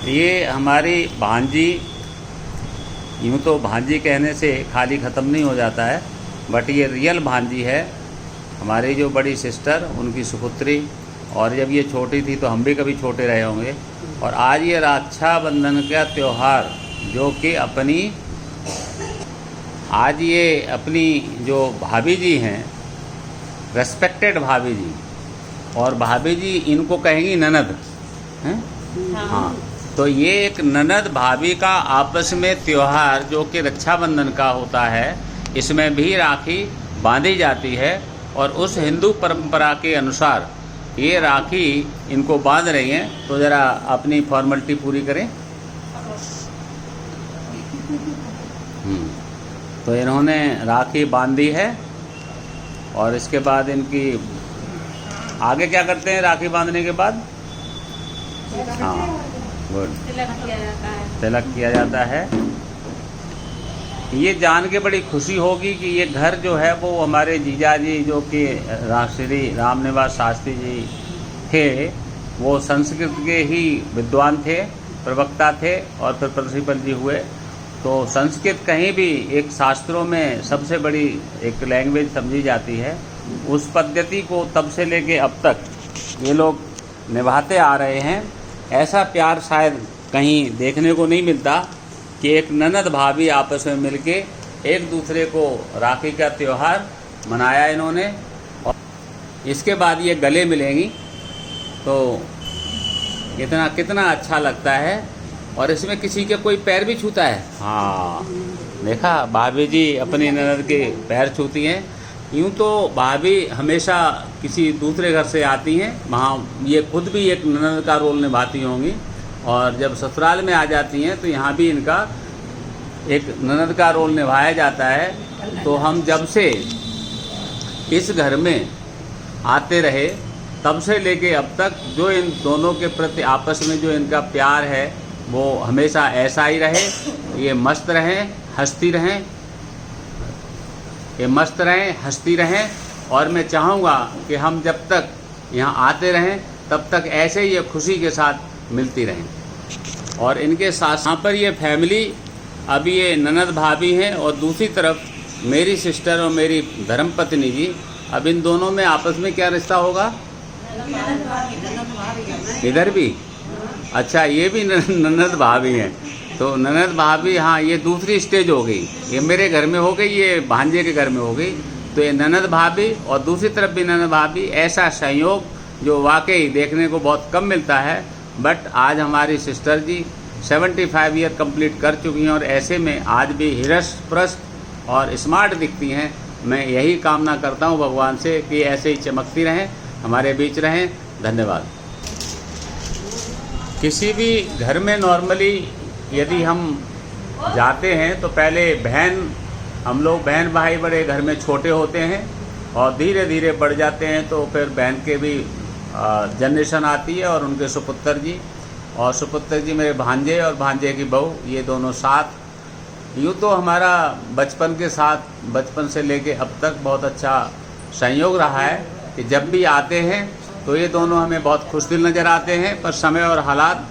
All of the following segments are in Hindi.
ये हमारी भांजी, यूँ तो भांजी कहने से खाली ख़त्म नहीं हो जाता है, बट ये रियल भांजी है। हमारी जो बड़ी सिस्टर, उनकी सुपुत्री, और जब ये छोटी थी तो हम भी कभी छोटे रहे होंगे। और आज ये रक्षाबंधन का त्यौहार जो कि आज ये अपनी जो भाभी जी हैं, रेस्पेक्टेड भाभी जी, और भाभी जी इनको कहेंगी ननद हैं। हाँ, तो ये एक ननद भाभी का आपस में त्यौहार जो कि रक्षाबंधन का होता है, इसमें भी राखी बांधी जाती है। और उस हिंदू परंपरा के अनुसार ये राखी इनको बांध रही हैं। तो ज़रा अपनी फॉर्मेलिटी पूरी करें। तो इन्होंने राखी बांधी है और इसके बाद इनकी आगे क्या करते हैं राखी बांधने के बाद? हाँ, गुड, तिलक किया जाता है। ये जान के बड़ी खुशी होगी कि ये घर जो है वो हमारे जीजा जी जो कि श्री रामनिवास शास्त्री जी थे, वो संस्कृत के ही विद्वान थे, प्रवक्ता थे और फिर प्रिंसिपल जी हुए। तो संस्कृत कहीं भी एक शास्त्रों में सबसे बड़ी एक लैंग्वेज समझी जाती है। उस पद्धति को तब से लेके अब तक ये लोग निभाते आ रहे हैं। ऐसा प्यार शायद कहीं देखने को नहीं मिलता कि एक ननद भाभी आपस में मिलके एक दूसरे को राखी का त्यौहार मनाया इन्होंने। और इसके बाद ये गले मिलेंगी तो कितना अच्छा लगता है। और इसमें किसी के कोई पैर भी छूता है। हाँ, देखा, भाभी जी अपनी ननद के पैर छूती हैं। यूँ तो भाभी हमेशा किसी दूसरे घर से आती हैं, वहाँ ये खुद भी एक ननद का रोल निभाती होंगी, और जब ससुराल में आ जाती हैं तो यहाँ भी इनका एक ननद का रोल निभाया जाता है। तो हम जब से इस घर में आते रहे तब से लेके अब तक जो इन दोनों के प्रति आपस में जो इनका प्यार है वो हमेशा ऐसा ही रहे। ये मस्त रहें, हंसती रहें, ये मस्त रहें, हंसती रहें। और मैं चाहूँगा कि हम जब तक यहाँ आते रहें तब तक ऐसे ही ये खुशी के साथ मिलती रहें। और इनके साथ यहाँ पर ये फैमिली, अभी ये ननद भाभी हैं और दूसरी तरफ मेरी सिस्टर और मेरी धर्मपत्नी जी। अब इन दोनों में आपस में क्या रिश्ता होगा? इधर भी? अच्छा, ये भी ननद भाभी हैं। तो ननद भाभी, हाँ, ये दूसरी स्टेज हो गई। ये मेरे घर में हो गई, ये भांजे के घर में हो गई। तो ये ननद भाभी और दूसरी तरफ भी ननद भाभी, ऐसा संयोग जो वाकई देखने को बहुत कम मिलता है। बट आज हमारी सिस्टर जी 75 ईयर कंप्लीट कर चुकी हैं और ऐसे में आज भी हिरस प्रस्त और स्मार्ट दिखती हैं। मैं यही कामना करता हूँ भगवान से कि ऐसे ही चमकती रहें, हमारे बीच रहें। धन्यवाद। किसी भी घर में नॉर्मली यदि हम जाते हैं तो पहले हम लोग बहन भाई बड़े घर में छोटे होते हैं और धीरे धीरे बढ़ जाते हैं। तो फिर बहन के भी जनरेशन आती है और उनके सुपुत्र जी, और सुपुत्र जी मेरे भांजे और भांजे की बहू, ये दोनों साथ। यूँ तो हमारा बचपन से लेके अब तक बहुत अच्छा संयोग रहा है कि जब भी आते हैं तो ये दोनों हमें बहुत खुशदिल नज़र आते हैं। पर समय और हालात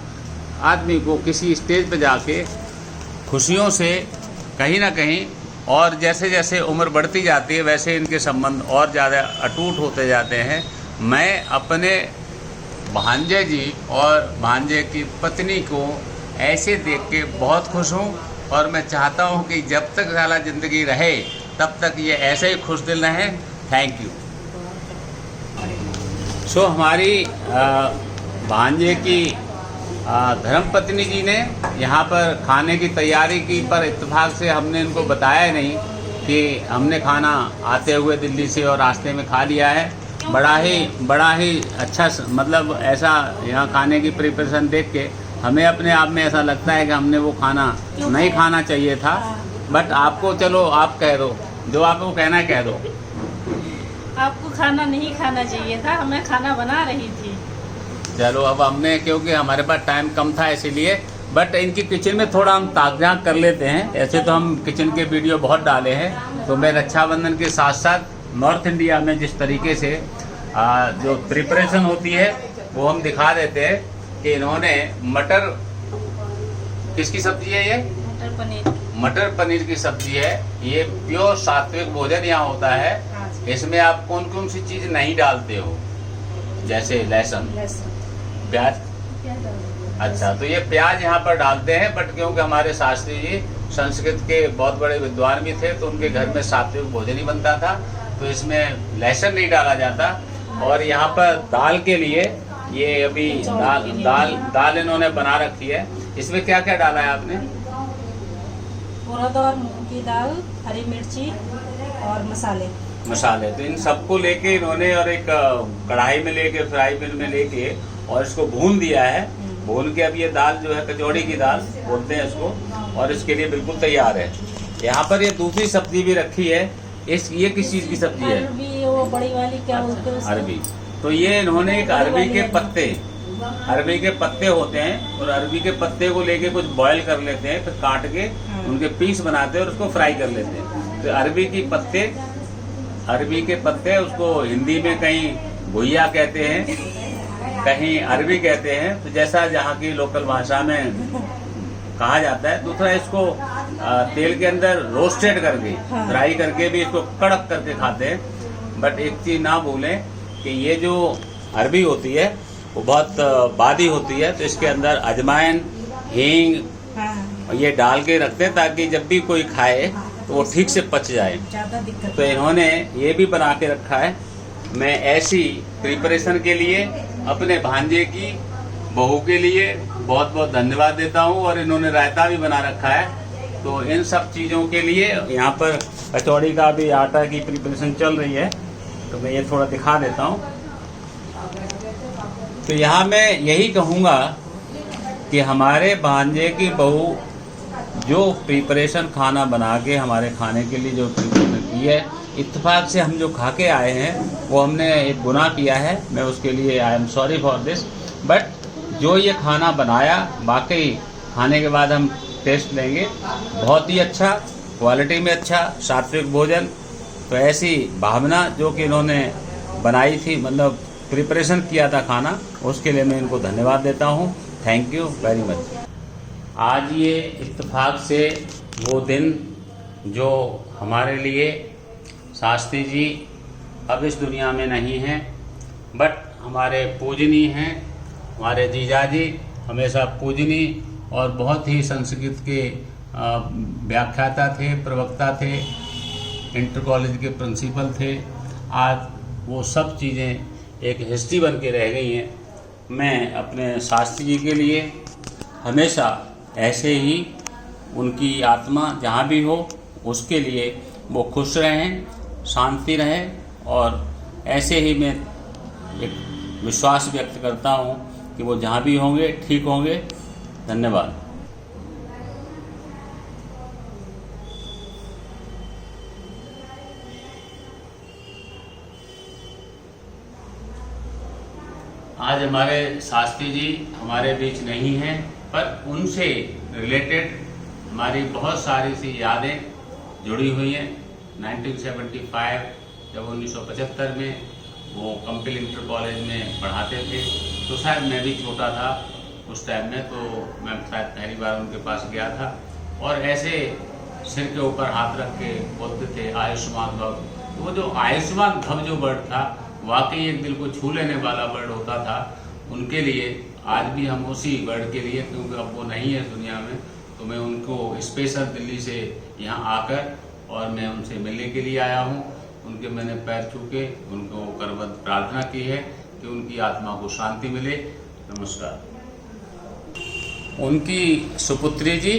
आदमी को किसी स्टेज पर जाके खुशियों से कहीं ना कहीं, और जैसे जैसे उम्र बढ़ती जाती है वैसे इनके संबंध और ज़्यादा अटूट होते जाते हैं। मैं अपने भांजे जी और भांजे की पत्नी को ऐसे देख के बहुत खुश हूँ, और मैं चाहता हूँ कि जब तक साला ज़िंदगी रहे तब तक ये ऐसे ही खुश दिल रहें। Thank you. सो हमारी भांजे की धर्मपत्नी जी ने यहाँ पर खाने की तैयारी की, पर इत्तेफाक से हमने इनको बताया नहीं कि हमने खाना आते हुए दिल्ली से और रास्ते में खा लिया है। बड़ा ही अच्छा, मतलब ऐसा यहाँ खाने की प्रिपरेशन देख के हमें अपने आप में ऐसा लगता है कि हमने वो खाना नहीं खाना चाहिए था। बट आपको, चलो आप कह दो, जो आपको कहना है कह दो। आपको खाना नहीं खाना चाहिए था, मैं खाना बना रही थी। चलो, अब हमने, क्योंकि हमारे पास टाइम कम था इसीलिए, बट इनकी किचन में थोड़ा हम ताक झाँक कर लेते हैं। ऐसे तो हम किचन के वीडियो बहुत डाले हैं। तो मैं रक्षाबंधन के साथ साथ नॉर्थ इंडिया में जिस तरीके से जो प्रिपरेशन होती है वो हम दिखा देते हैं कि इन्होंने मटर किसकी सब्जी है ये? मटर पनीर। मटर पनीर की सब्जी है। ये प्योर सात्विक भोजन यहाँ होता है। हाँ जी। इसमें आप कौन कौन सी चीज नहीं डालते हो? जैसे लहसुन, प्याज। अच्छा, तो ये प्याज यहाँ पर डालते हैं, बट क्योंकि हमारे शास्त्री जी संस्कृत के बहुत बड़े विद्वान भी थे, तो उनके घर में सात्विक भोजन ही बनता था, तो इसमें लहसुन नहीं डाला जाता। और यहाँ पर दाल के लिए ये अभी दाल इन्होंने बना रखी है। इसमें क्या क्या डाला है आपने? उड़द और मूंग की दाल, हरी मिर्ची और मसाले। तो इन सबको लेके इन्होंने और एक कढ़ाई में लेके, फ्राई पैन में लेके, और इसको भून दिया है। भून के अब ये दाल जो है कचौड़ी की दाल बोलते हैं इसको, और इसके लिए बिल्कुल तैयार है। यहाँ पर ये दूसरी सब्जी भी रखी है। ये किस चीज की सब्जी है? अरबी, वो बड़ी वाली क्या बोलते हैं? अरबी। तो ये इन्होंने एक अरबी के पत्ते होते हैं, और अरबी के पत्ते को लेके कुछ बॉईल कर लेते हैं, फिर काट के उनके पीस बनाते हैं और उसको फ्राई कर लेते हैं। तो अरबी के पत्ते उसको हिंदी में कहीं भुइया कहते हैं, कहीं अरबी कहते हैं, तो जैसा जहाँ की लोकल भाषा में कहा जाता है। दूसरा, इसको तेल के अंदर रोस्टेड करके, फ्राई करके भी इसको कड़क करके खाते हैं। बट एक चीज ना भूलें कि ये जो अरबी होती है वो बहुत बादी होती है, तो इसके अंदर अजवाइन, हींग ये डाल के रखते हैं, ताकि जब भी कोई खाए तो वो ठीक से पच जाए। तो इन्होंने ये भी बना के रखा है। मैं ऐसी प्रिपरेशन के लिए अपने भांजे की बहू के लिए बहुत बहुत धन्यवाद देता हूँ। और इन्होंने रायता भी बना रखा है। तो इन सब चीज़ों के लिए यहाँ पर कचौड़ी का भी आटा की प्रिपरेशन चल रही है, तो मैं ये थोड़ा दिखा देता हूँ। तो यहाँ मैं यही कहूँगा कि हमारे भांजे की बहू जो प्रिपरेशन खाना बना के हमारे खाने के लिए जो प्रिपरेशन की है, इत्तेफाक से हम जो खा के आए हैं वो हमने एक गुनाह किया है। मैं उसके लिए I am sorry for this. But जो ये खाना बनाया, वाकई खाने के बाद हम टेस्ट लेंगे, बहुत ही अच्छा, क्वालिटी में अच्छा सात्विक भोजन। तो ऐसी भावना जो कि इन्होंने बनाई थी, मतलब प्रिपरेशन किया था खाना, उसके लिए मैं इनको धन्यवाद देता हूँ। Thank you very much. आज ये इत्तेफाक से वो दिन जो हमारे लिए शास्त्री जी अब इस दुनिया में नहीं हैं, बट हमारे पूजनीय हैं। हमारे जीजा जी हमेशा पूजनीय और बहुत ही संस्कृत के व्याख्याता थे, प्रवक्ता थे, इंटर कॉलेज के प्रिंसिपल थे। आज वो सब चीज़ें एक हिस्ट्री बन के रह गई हैं। मैं अपने शास्त्री जी के लिए हमेशा ऐसे ही उनकी आत्मा जहाँ भी हो उसके लिए वो खुश रहें, शांति रहें, और ऐसे ही मैं एक विश्वास व्यक्त करता हूँ कि वो जहाँ भी होंगे ठीक होंगे। धन्यवाद। आज हमारे शास्त्री जी हमारे बीच नहीं हैं, पर उनसे रिलेटेड हमारी बहुत सारी सी यादें जुड़ी हुई हैं। 1975 जब 1975 में वो कंपिल इंटर कॉलेज में पढ़ाते थे, तो शायद मैं भी छोटा था उस टाइम में, तो मैं शायद पहली बार उनके पास गया था। और ऐसे सिर के ऊपर हाथ रख के बोलते थे आयुष्मान भव। तो वो जो आयुष्मान भव जो वर्ड था, वाकई एक दिल को छू लेने वाला वर्ड होता था उनके लिए। आज भी हम उसी वर्ड के लिए, क्योंकि अब वो नहीं है दुनिया में, तो मैं उनको स्पेशल दिल्ली से यहाँ आकर और मैं उनसे मिलने के लिए आया हूँ। उनके मैंने पैर छू के उनको करबद्ध प्रार्थना की है कि उनकी आत्मा को शांति मिले। नमस्कार। उनकी सुपुत्री जी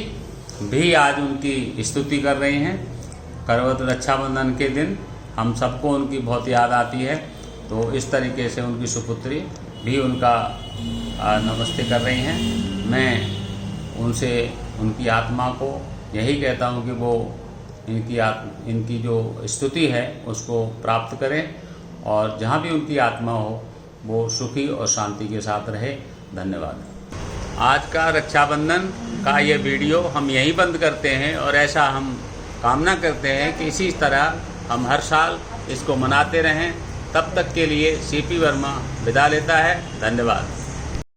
भी आज उनकी स्तुति कर रही हैं। करबद्ध रक्षाबंधन के दिन हम सबको उनकी बहुत याद आती है, तो इस तरीके से उनकी सुपुत्री भी उनका नमस्ते कर रही हैं। मैं उनसे उनकी आत्मा को यही कहता हूँ कि वो इनकी जो स्तुति है उसको प्राप्त करें, और जहाँ भी उनकी आत्मा हो वो सुखी और शांति के साथ रहे। धन्यवाद। आज का रक्षाबंधन का ये वीडियो हम यहीं बंद करते हैं, और ऐसा हम कामना करते हैं कि इसी तरह हम हर साल इसको मनाते रहें। तब तक के लिए सीपी वर्मा विदा लेता है। धन्यवाद।